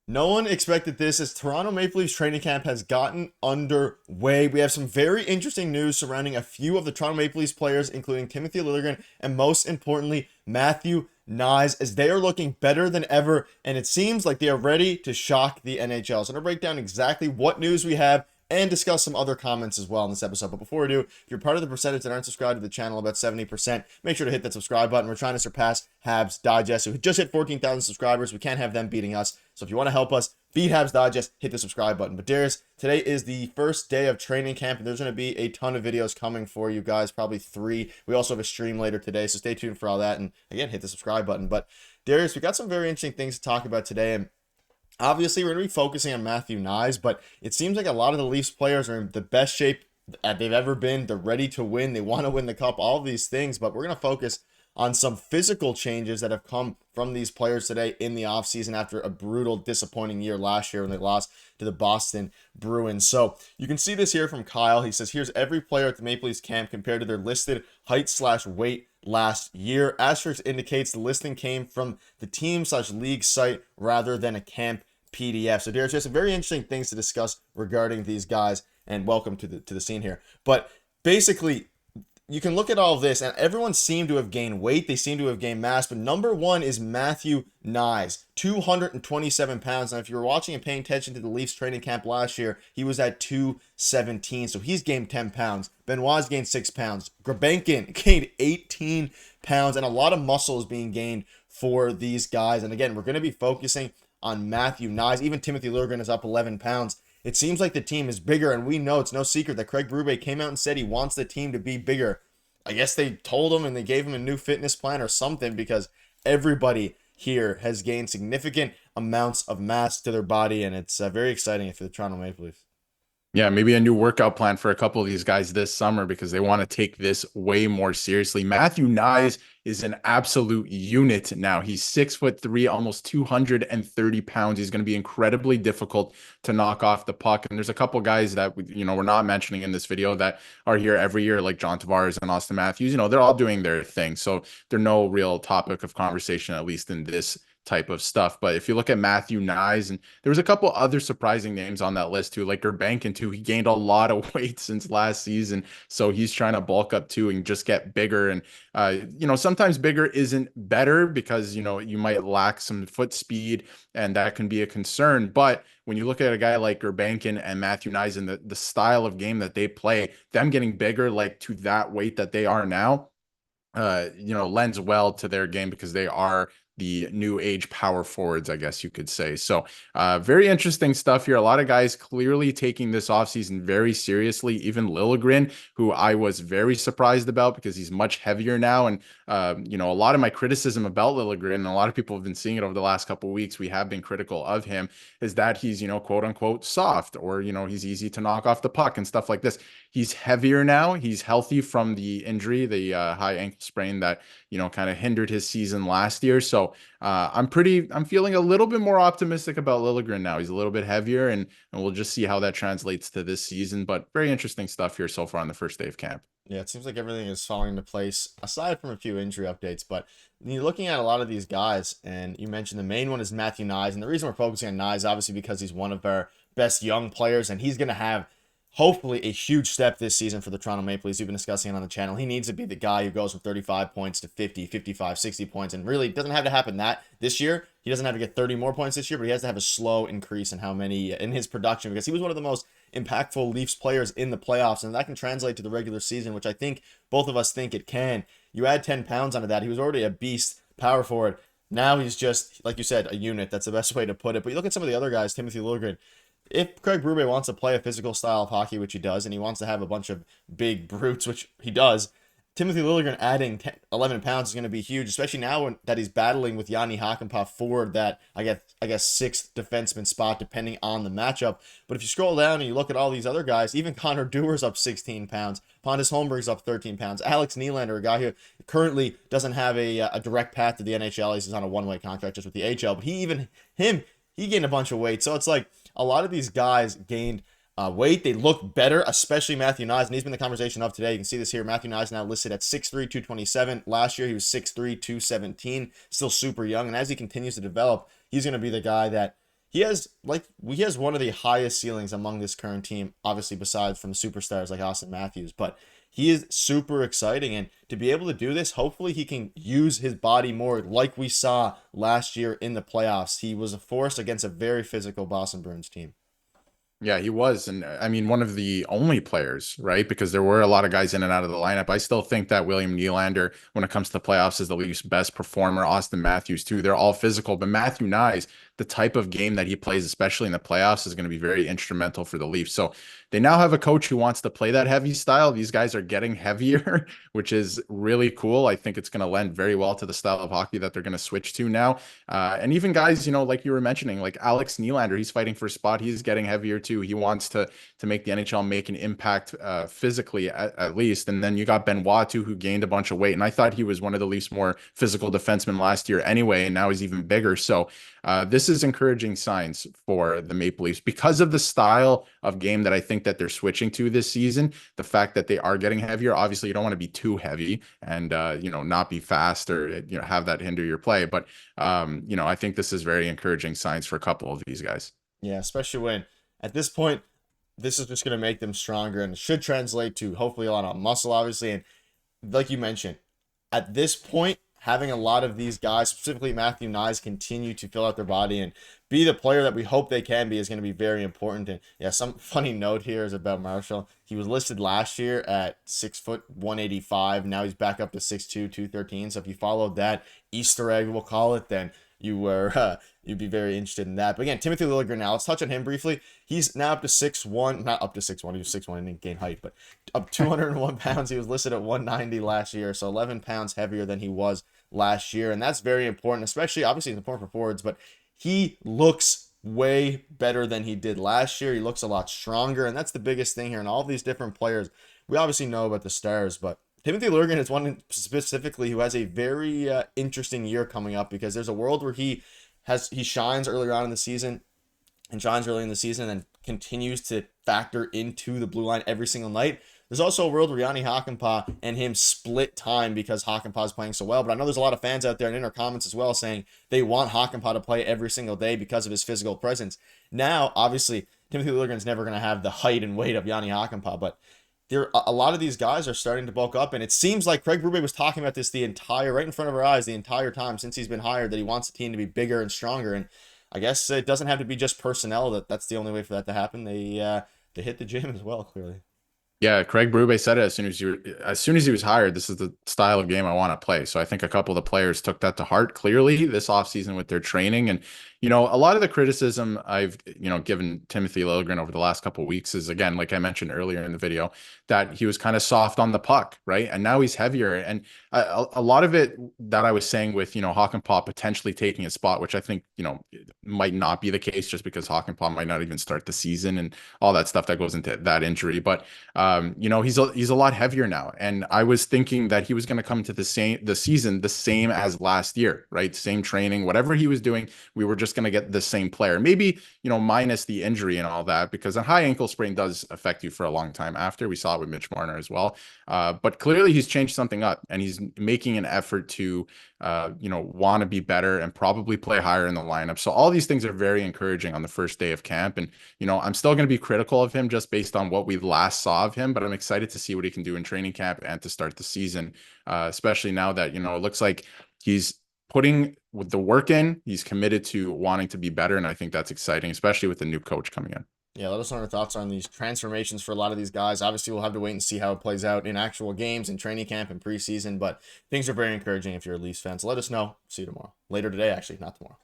No one expected this as Toronto Maple Leafs training camp has gotten underway. We have some very interesting news surrounding a few of the Toronto Maple Leafs players, including Timothy Liljegren and most importantly, Matthew Knies, as they are looking better than ever. And it seems like they are ready to shock the NHL. So I'm going to break down exactly what news we have and discuss some other comments as well in this episode. But before we do, if you're part of the percentage that aren't subscribed to the channel, about 70%, make sure to hit that subscribe button. We're trying to surpass Habs Digest, who just hit 14,000 subscribers. We can't have them beating us. So if you want to help us beat Habs Digest, hit the subscribe button. But Darius, today is the first day of training camp, and there's going to be a ton of videos coming for you guys, probably 3. We also have a stream later today, so stay tuned for all that. And again, hit the subscribe button. But Darius, we got some very interesting things to talk about today. And obviously, we're going to be focusing on Matthew Knies, but it seems like a lot of the Leafs players are in the best shape that they've ever been. They're ready to win. They want to win the cup, all of these things, but we're going to focus on some physical changes that have come from these players today in the offseason after a brutal, disappointing year last year when they lost to the Boston Bruins. So you can see this here from Kyle. He says, here's every player at the Maple Leafs camp compared to their listed height/weight last year. Asterisk indicates the listing came from the team/league site rather than a camp PDF. So there's just some very interesting things to discuss regarding these guys, and welcome to the scene here. But basically, you can look at all of this, and everyone seemed to have gained weight. They seem to have gained mass. But number one is Matthew Knies, 227 pounds. Now, if you were watching and paying attention to the Leafs training camp last year, he was at 217. So he's gained 10 pounds. Benoit's gained 6 pounds. Grabenkin gained 18 pounds. And a lot of muscle is being gained for these guys. And again, we're going to be focusing on Matthew Knies. Even Timothy Liljegren is up 11 pounds. It seems like the team is bigger, and we know it's no secret that Craig Berube came out and said he wants the team to be bigger. I guess they told him and they gave him a new fitness plan or something, because everybody here has gained significant amounts of mass to their body, and it's very exciting for the Toronto Maple Leafs. Yeah, maybe a new workout plan for a couple of these guys this summer because they want to take this way more seriously. Matthew Knies is an absolute unit now. He's 6'3", almost 230 pounds. He's going to be incredibly difficult to knock off the puck. And there's a couple guys that we're not mentioning in this video that are here every year, like John Tavares and Austin Matthews. They're all doing their thing, so they're no real topic of conversation, at least in this type of stuff. But if you look at Matthew Knies, and there was a couple other surprising names on that list too, like Gerbankin too. He gained a lot of weight since last season, so he's trying to bulk up too and just get bigger. And sometimes bigger isn't better because you might lack some foot speed, and that can be a concern. But when you look at a guy like Gerbankin and Matthew Knies and the style of game that they play, them getting bigger like to that weight that they are now, lends well to their game because they are the new age power forwards, I guess you could say. So very interesting stuff here. A lot of guys clearly taking this offseason very seriously. Even Liljegren, who I was very surprised about because he's much heavier now. And, a lot of my criticism about Liljegren, and a lot of people have been seeing it over the last couple of weeks, we have been critical of him, is that he's, quote unquote soft, or, he's easy to knock off the puck and stuff like this. He's heavier now. He's healthy from the injury, the high ankle sprain that, kind of hindered his season last year. So I'm feeling a little bit more optimistic about Liljegren now. He's a little bit heavier, and we'll just see how that translates to this season. But very interesting stuff here so far on the first day of camp. Yeah, it seems like everything is falling into place aside from a few injury updates. But you're looking at a lot of these guys, and you mentioned the main one is Matthew Knies. And the reason we're focusing on Knies, obviously, because he's one of our best young players, and he's going to have hopefully a huge step this season for the Toronto Maple Leafs. We've been discussing it on the channel. He needs to be the guy who goes from 35 points to 50, 55, 60 points. And really, it doesn't have to happen that this year. He doesn't have to get 30 more points this year, but he has to have a slow increase in how many in his production, because he was one of the most impactful Leafs players in the playoffs. And that can translate to the regular season, which I think both of us think it can. You add 10 pounds onto that. He was already a beast power forward. Now he's just, like you said, a unit. That's the best way to put it. But you look at some of the other guys, Timothy Liljegren. If Craig Berube wants to play a physical style of hockey, which he does, and he wants to have a bunch of big brutes, which he does, Timothy Liljegren adding 11 pounds is going to be huge, especially now that he's battling with Yanni Hakanpää for that, I guess, sixth defenseman spot, depending on the matchup. But if you scroll down and you look at all these other guys, even Connor Duer's up 16 pounds. Pontus Holmberg's up 13 pounds. Alex Nylander, a guy who currently doesn't have a direct path to the NHL. He's on a one-way contract just with the HL. But he gained a bunch of weight. So it's like a lot of these guys gained weight. They look better, especially Matthew Knies, and he's been the conversation of today. You can see this here. Matthew Knies now listed at 6'3", 227. Last year, he was 6'3", 217, still super young. And as he continues to develop, he's going to be the guy that he has one of the highest ceilings among this current team, obviously besides from superstars like Austin Matthews, but he is super exciting. And to be able to do this, hopefully he can use his body more like we saw last year in the playoffs. He was a force against a very physical Boston Bruins team. Yeah, he was. And I mean, one of the only players, right? Because there were a lot of guys in and out of the lineup. I still think that William Nylander, when it comes to the playoffs, is the Leafs' best performer. Austin Matthews, too. They're all physical. But Matthew Knies, the type of game that he plays, especially in the playoffs, is going to be very instrumental for the Leafs. So they now have a coach who wants to play that heavy style. These guys are getting heavier, which is really cool. I think it's going to lend very well to the style of hockey that they're going to switch to now. And even guys, like you were mentioning, like Alex Nylander, he's fighting for a spot. He's getting heavier too. He wants to make the NHL make an impact physically at least. And then you got Benoit too, who gained a bunch of weight. And I thought he was one of the Leafs' more physical defensemen last year anyway, and now he's even bigger. So this is encouraging signs for the Maple Leafs because of the style of game that I think that they're switching to this season. The fact that they are getting heavier, obviously you don't want to be too heavy and not be fast or have that hinder your play. But I think this is very encouraging signs for a couple of these guys. Yeah, especially when at this point, this is just going to make them stronger and should translate to hopefully a lot of muscle, obviously. And like you mentioned, at this point, having a lot of these guys, specifically Matthew Knies, continue to fill out their body and be the player that we hope they can be is going to be very important. And yeah, some funny note here is about Marshall. He was listed last year at 6 foot 185. Now he's back up to 6'2", 213. So if you followed that Easter egg, we'll call it, then you'd be very interested in that. But again, Timothy Liljegren, now let's touch on him briefly. He's now up to 6'1", not up to 6'1", he was 6'1", and didn't gain height, but up 201 pounds. He was listed at 190 last year, so 11 pounds heavier than he was last year, and that's very important, especially obviously it's important for forwards, but he looks way better than he did last year. He looks a lot stronger, and that's the biggest thing here. And all of these different players, we obviously know about the stars, but Timothy Liljegren is one specifically who has a very interesting year coming up because there's a world where he shines earlier on in the season and shines early in the season and continues to factor into the blue line every single night. There's also a world where Yanni Hakanpää and him split time because Hakanpää is playing so well. But I know there's a lot of fans out there and in our comments as well saying they want Hakanpää to play every single day because of his physical presence. Now, obviously, Timothy Liljegren's never going to have the height and weight of Yanni Hakanpää, but a lot of these guys are starting to bulk up, and it seems like Craig Berube was talking about this right in front of our eyes the entire time since he's been hired, that he wants the team to be bigger and stronger. And I guess it doesn't have to be just personnel. That's the only way for that to happen. They hit the gym as well, clearly. Yeah, Craig Berube said it as soon as he was hired, this is the style of game I want to play. So I think a couple of the players took that to heart clearly this offseason with their training. And, a lot of the criticism I've, given Timothy Liljegren over the last couple of weeks is, again, like I mentioned earlier in the video, that he was kind of soft on the puck, right? And now he's heavier. And a lot of it that I was saying with, Hakanpää potentially taking a spot, which I think, might not be the case just because Hakanpää might not even start the season and all that stuff that goes into that injury. But, he's a lot heavier now. And I was thinking that he was going to come to the season the same as last year, right? Same training, whatever he was doing, we were just going to get the same player, maybe, minus the injury and all that, because a high ankle sprain does affect you for a long time after. We saw it with Mitch Marner as well. But clearly he's changed something up and he's making an effort to, want to be better and probably play higher in the lineup. So all these things are very encouraging on the first day of camp. And, I'm still going to be critical of him just based on what we last saw of him, but I'm excited to see what he can do in training camp and to start the season, especially now that, it looks like he's putting with the work in, he's committed to wanting to be better. And I think that's exciting, especially with the new coach coming in. Yeah, let us know your thoughts on these transformations for a lot of these guys. Obviously, we'll have to wait and see how it plays out in actual games and training camp and preseason, but things are very encouraging if you're a Leafs fan. So let us know. See you tomorrow. Later today, actually, not tomorrow.